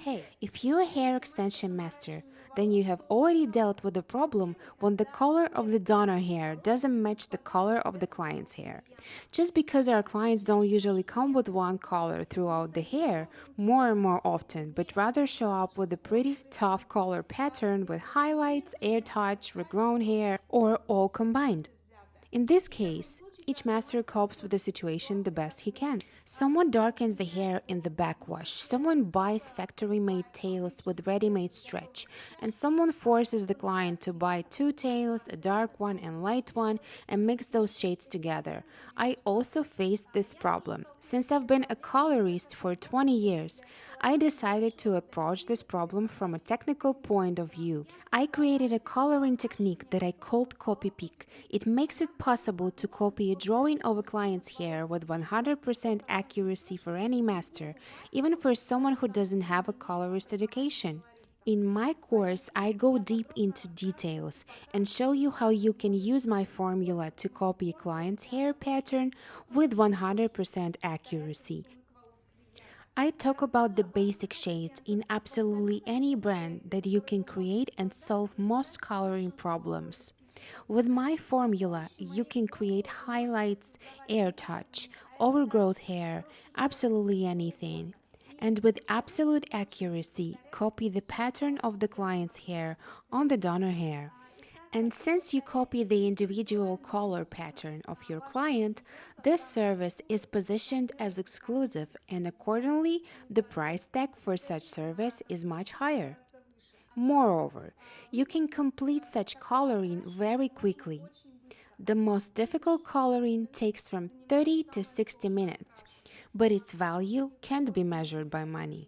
okay. If you're a hair extension master, then you have already dealt with the problem when the color of the donor hair doesn't match the color of the client's hair. Just because our clients don't usually come with one color throughout the hair more and more often, but rather show up with a pretty tough color pattern with highlights, air touch, regrown hair, or all combined. In this case, each master copes with the situation the best he can. Someone darkens the hair in the backwash, someone buys factory-made tails with ready-made stretch, and someone forces the client to buy two tails, a dark one and light one, and mix those shades together. I also faced this problem. Since I've been a colorist for 20 years, I decided to approach this problem from a technical point of view. I created a coloring technique that I called Copypic. It makes it possible to copy a drawing of a client's hair with 100% accuracy for any master, even for someone who doesn't have a colorist education. In my course, I go deep into details and show you how you can use my formula to copy a client's hair pattern with 100% accuracy. I talk about the basic shades in absolutely any brand that you can create and solve most coloring problems. With my formula, you can create highlights, air touch, overgrowth hair, absolutely anything. And with absolute accuracy, copy the pattern of the client's hair on the donor hair. And since you copy the individual color pattern of your client, this service is positioned as exclusive, and accordingly, the price tag for such service is much higher. Moreover, you can complete such coloring very quickly. The most difficult coloring takes from 30 to 60 minutes, but its value can't be measured by money.